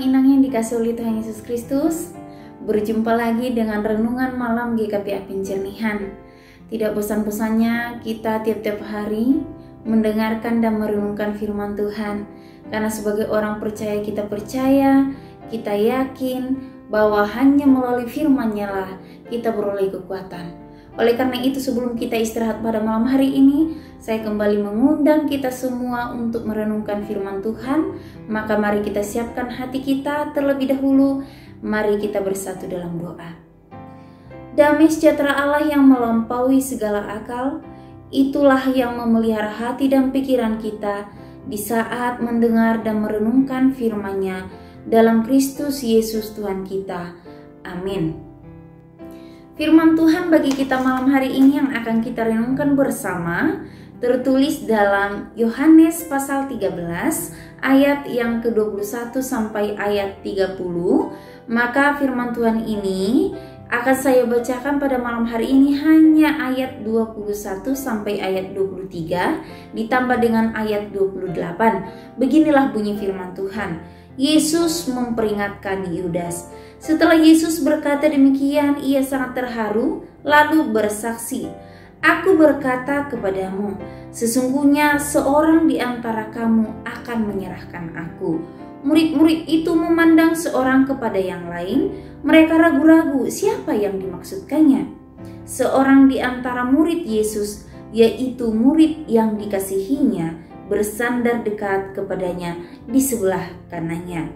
Amang-inang yang dikasih oleh Tuhan Yesus Kristus, berjumpa lagi dengan renungan malam GKPA Penjernihan. Tidak bosan-bosannya kita tiap-tiap hari mendengarkan dan merenungkan firman Tuhan. Karena sebagai orang percaya, kita yakin bahwa hanya melalui firman-Nya lah kita beroleh kekuatan. Oleh karena itu, sebelum kita istirahat pada malam hari ini, saya kembali mengundang kita semua untuk merenungkan firman Tuhan. Maka mari kita siapkan hati kita terlebih dahulu. Mari kita bersatu dalam doa. Damai sejahtera Allah yang melampaui segala akal, itulah yang memelihara hati dan pikiran kita di saat mendengar dan merenungkan firman-Nya dalam Kristus Yesus Tuhan kita. Amin. Firman Tuhan bagi kita malam hari ini yang akan kita renungkan bersama tertulis dalam Yohanes pasal 13 ayat yang ke-21 sampai ayat 30. Maka firman Tuhan ini akan saya bacakan pada malam hari ini hanya ayat 21 sampai ayat 23 ditambah dengan ayat 28. Beginilah bunyi firman Tuhan. Yesus memperingatkan Yudas. Setelah Yesus berkata demikian, ia sangat terharu lalu bersaksi, "Aku berkata kepadamu, sesungguhnya seorang di antara kamu akan menyerahkan aku." Murid-murid itu memandang seorang kepada yang lain. Mereka ragu-ragu siapa yang dimaksudkannya. Seorang di antara murid Yesus, yaitu murid yang dikasihinya, bersandar dekat kepadanya di sebelah kanannya.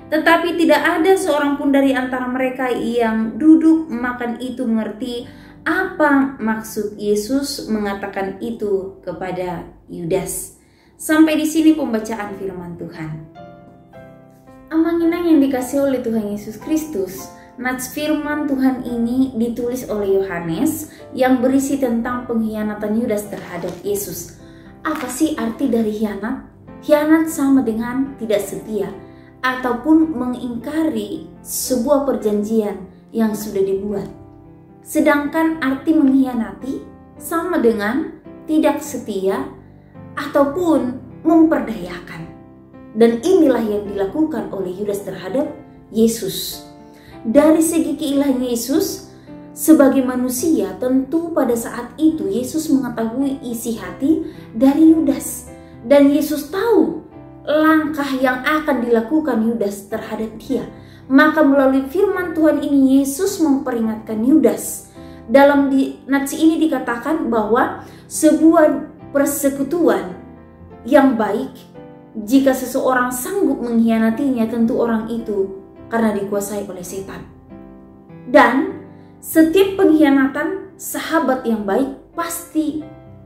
Tetapi tidak ada seorang pun dari antara mereka yang duduk makan itu mengerti apa maksud Yesus mengatakan itu kepada Yudas. Sampai di sini pembacaan firman Tuhan. Amang-inang yang dikasih oleh Tuhan Yesus Kristus, nats firman Tuhan ini ditulis oleh Yohanes yang berisi tentang pengkhianatan Yudas terhadap Yesus. Apa sih arti dari khianat? Khianat sama dengan tidak setia ataupun mengingkari sebuah perjanjian yang sudah dibuat. Sedangkan arti mengkhianati sama dengan tidak setia ataupun memperdayakan. Dan inilah yang dilakukan oleh Yudas terhadap Yesus. Dari segi keilahian Yesus, sebagai manusia tentu pada saat itu Yesus mengetahui isi hati dari Yudas. Dan Yesus tahu langkah yang akan dilakukan Yudas terhadap dia. Maka melalui firman Tuhan ini Yesus memperingatkan Yudas. Dalam nats ini dikatakan bahwa sebuah persekutuan yang baik, jika seseorang sanggup mengkhianatinya, tentu orang itu karena dikuasai oleh setan. Dan setiap pengkhianatan sahabat yang baik pasti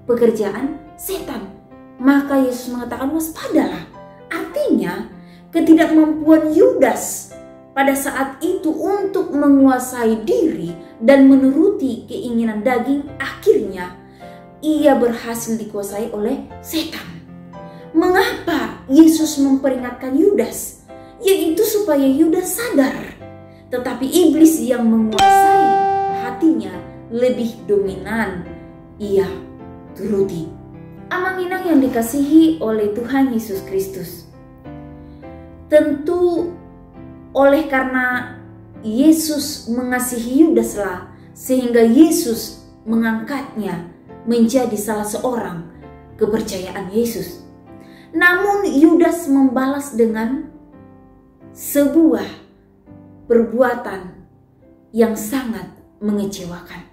pekerjaan setan. Maka Yesus mengatakan waspadalah. Artinya ketidakmampuan Yudas pada saat itu untuk menguasai diri dan menuruti keinginan daging, akhirnya ia berhasil dikuasai oleh setan. Mengapa Yesus memperingatkan Yudas? Yaitu supaya Yudas sadar. Tetapi iblis yang menguasai hatinya lebih dominan, ia turuti. Amang-inang yang dikasihi oleh Tuhan Yesus Kristus, tentu oleh karena Yesus mengasihi Yudas lah, sehingga Yesus mengangkatnya menjadi salah seorang kepercayaan Yesus. Namun Yudas membalas dengan sebuah perbuatan yang sangat mengecewakan.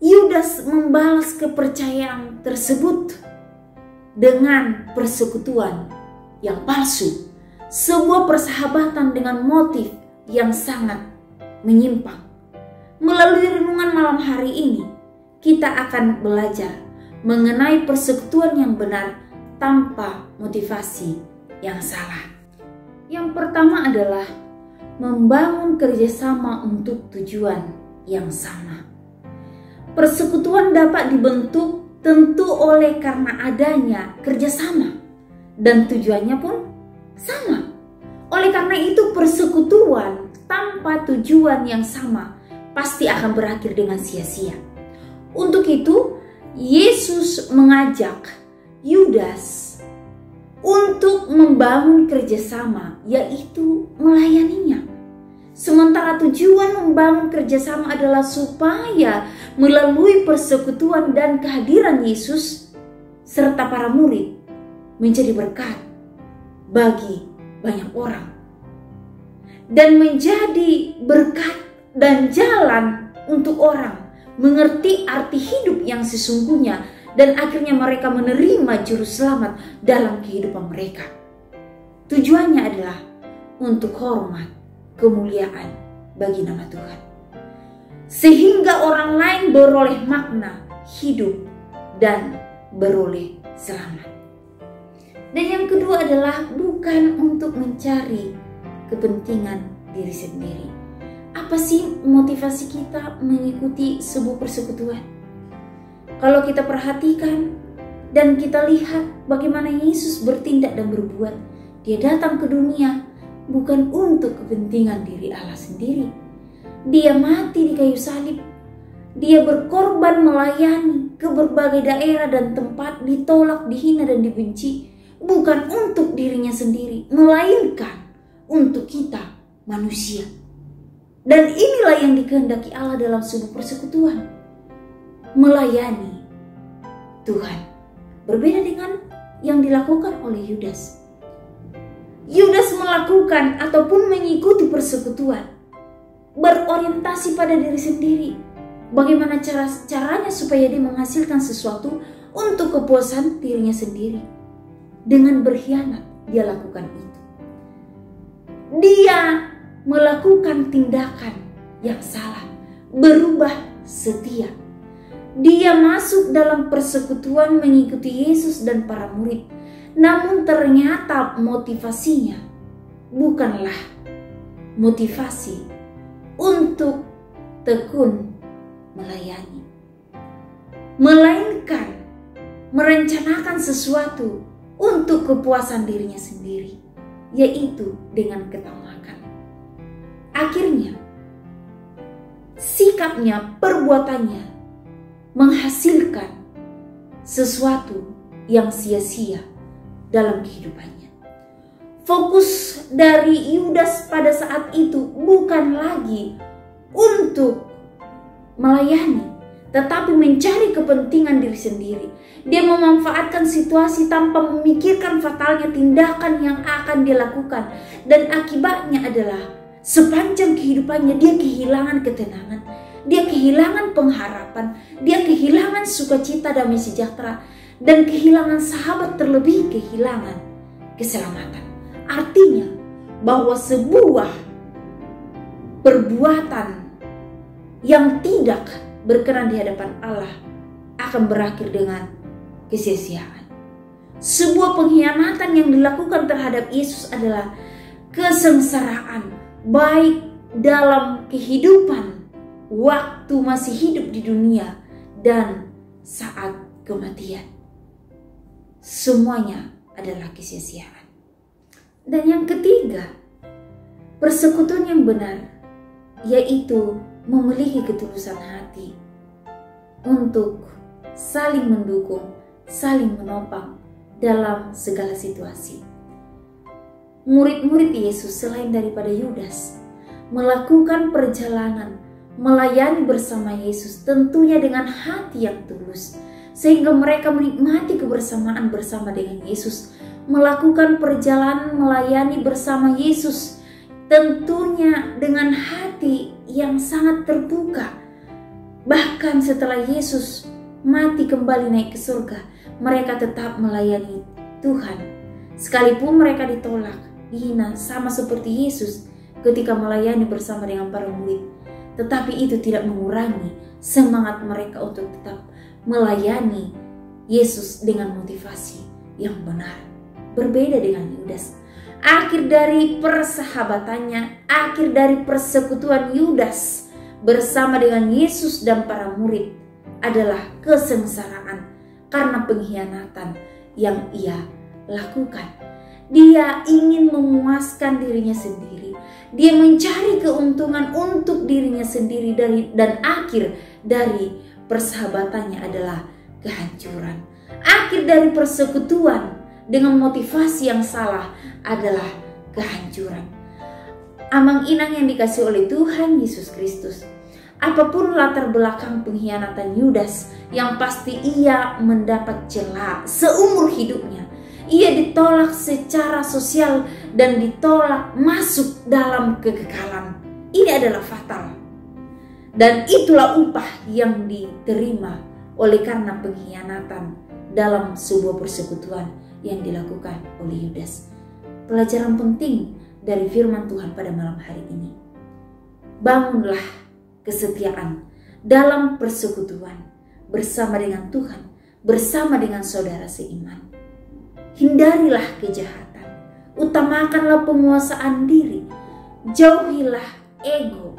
Yudas membalas kepercayaan tersebut dengan persekutuan yang palsu, sebuah persahabatan dengan motif yang sangat menyimpang. Melalui renungan malam hari ini, kita akan belajar mengenai persekutuan yang benar tanpa motivasi yang salah. Yang pertama adalah membangun kerjasama untuk tujuan yang sama. Persekutuan dapat dibentuk tentu oleh karena adanya kerjasama dan tujuannya pun sama. Oleh karena itu persekutuan tanpa tujuan yang sama pasti akan berakhir dengan sia-sia. Untuk itu Yesus mengajak Yudas untuk membangun kerjasama, yaitu melayaninya. Sementara tujuan membangun kerjasama adalah supaya melalui persekutuan dan kehadiran Yesus serta para murid menjadi berkat bagi banyak orang. Dan menjadi berkat dan jalan untuk orang mengerti arti hidup yang sesungguhnya, dan akhirnya mereka menerima juru selamat dalam kehidupan mereka. Tujuannya adalah untuk hormat, kemuliaan bagi nama Tuhan, sehingga orang lain beroleh makna hidup dan beroleh selamat. Dan yang kedua adalah bukan untuk mencari kepentingan diri sendiri. Apa sih motivasi kita mengikuti sebuah persekutuan? Kalau kita perhatikan dan kita lihat bagaimana Yesus bertindak dan berbuat, dia datang ke dunia bukan untuk kepentingan diri Allah sendiri. Dia mati di kayu salib. Dia berkorban melayani ke berbagai daerah dan tempat, ditolak, dihina dan dibenci. Bukan untuk dirinya sendiri, melainkan untuk kita manusia. Dan inilah yang dikehendaki Allah dalam sebuah persekutuan. Melayani Tuhan. Berbeda dengan yang dilakukan oleh Yudas. Yudas melakukan ataupun mengikuti persekutuan, berorientasi pada diri sendiri. Bagaimana caranya supaya dia menghasilkan sesuatu untuk kepuasan dirinya sendiri. Dengan berkhianat dia lakukan itu. Dia melakukan tindakan yang salah, berubah setia. Dia masuk dalam persekutuan mengikuti Yesus dan para murid. Namun ternyata motivasinya bukanlah motivasi untuk tekun melayani, melainkan merencanakan sesuatu untuk kepuasan dirinya sendiri, yaitu dengan ketamakan. Akhirnya sikapnya, perbuatannya menghasilkan sesuatu yang sia-sia dalam kehidupannya. Fokus dari Yudas pada saat itu bukan lagi untuk melayani, tetapi mencari kepentingan diri sendiri. Dia memanfaatkan situasi tanpa memikirkan fatalnya tindakan yang akan dia lakukan. Dan akibatnya adalah sepanjang kehidupannya dia kehilangan ketenangan, dia kehilangan pengharapan, dia kehilangan sukacita, damai sejahtera, dan kehilangan sahabat, terlebih kehilangan keselamatan. Artinya bahwa sebuah perbuatan yang tidak berkenan di hadapan Allah akan berakhir dengan kesia-siaan. Sebuah pengkhianatan yang dilakukan terhadap Yesus adalah kesengsaraan, baik dalam kehidupan waktu masih hidup di dunia dan saat kematian. Semuanya adalah kesia-siaan. Dan yang ketiga, persekutuan yang benar, yaitu memiliki ketulusan hati untuk saling mendukung, saling menopang dalam segala situasi. Murid-murid Yesus selain daripada Yudas melakukan perjalanan melayani bersama Yesus tentunya dengan hati yang tulus, sehingga mereka menikmati kebersamaan bersama dengan Yesus, melakukan perjalanan melayani bersama Yesus tentunya dengan hati yang sangat terbuka. Bahkan setelah Yesus mati kembali naik ke surga, mereka tetap melayani Tuhan. Sekalipun mereka ditolak, dihina, sama seperti Yesus ketika melayani bersama dengan para murid. Tetapi itu tidak mengurangi semangat mereka untuk tetap melayani Yesus dengan motivasi yang benar. Berbeda dengan Yudas. Akhir dari persahabatannya, akhir dari persekutuan Yudas bersama dengan Yesus dan para murid adalah kesengsaraan karena pengkhianatan yang ia lakukan. Dia ingin memuaskan dirinya sendiri. Dia mencari keuntungan untuk dirinya sendiri dan akhir dari persahabatannya adalah kehancuran. Akhir dari persekutuan dengan motivasi yang salah adalah kehancuran. Amang-inang yang dikasih oleh Tuhan Yesus Kristus, apapun latar belakang pengkhianatan Yudas, yang pasti ia mendapat cela seumur hidupnya. Ia ditolak secara sosial dan ditolak masuk dalam kekekalan. Ini adalah fatal. Dan itulah upah yang diterima oleh karena pengkhianatan dalam sebuah persekutuan yang dilakukan oleh Yudas. Pelajaran penting dari firman Tuhan pada malam hari ini. Bangunlah kesetiaan dalam persekutuan bersama dengan Tuhan, bersama dengan saudara seiman. Hindarilah kejahatan, utamakanlah penguasaan diri, jauhilah ego,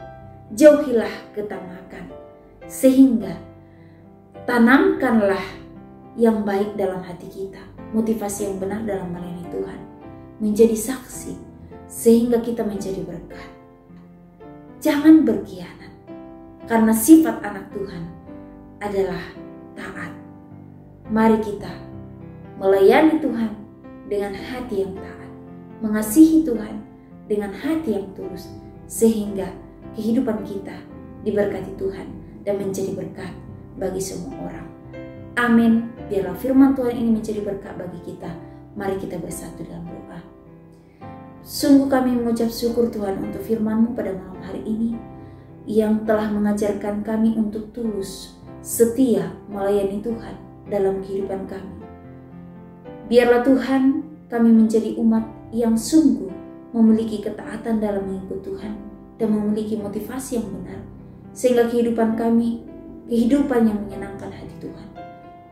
jauhilah ketamakan, sehingga tanamkanlah yang baik dalam hati kita, motivasi yang benar dalam melayani Tuhan, menjadi saksi, sehingga kita menjadi berkat. Jangan berkhianat, karena sifat anak Tuhan adalah taat. Mari kita melayani Tuhan dengan hati yang taat, mengasihi Tuhan dengan hati yang tulus, sehingga kehidupan kita diberkati Tuhan dan menjadi berkat bagi semua orang. Amin. Biarlah firman Tuhan ini menjadi berkat bagi kita. Mari kita bersatu dalam doa. Sungguh kami mengucap syukur Tuhan untuk firman-Mu pada malam hari ini, yang telah mengajarkan kami untuk tulus, setia melayani Tuhan dalam kehidupan kami. Biarlah Tuhan, kami menjadi umat yang sungguh memiliki ketaatan dalam mengikut Tuhan dan memiliki motivasi yang benar, sehingga kehidupan kami, kehidupan yang menyenangkan hati Tuhan.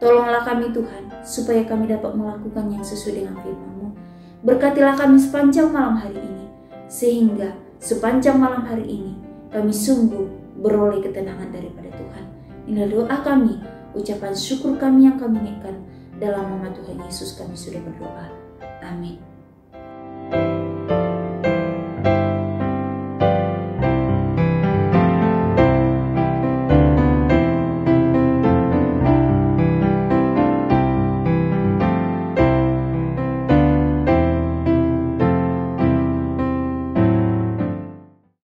Tolonglah kami Tuhan, supaya kami dapat melakukan yang sesuai dengan firman-Mu. Berkatilah kami sepanjang malam hari ini, sehingga sepanjang malam hari ini kami sungguh beroleh ketenangan daripada Tuhan. Inilah doa kami, ucapan syukur kami yang kami naikkan. Dalam nama Tuhan Yesus kami sudah berdoa. Amin.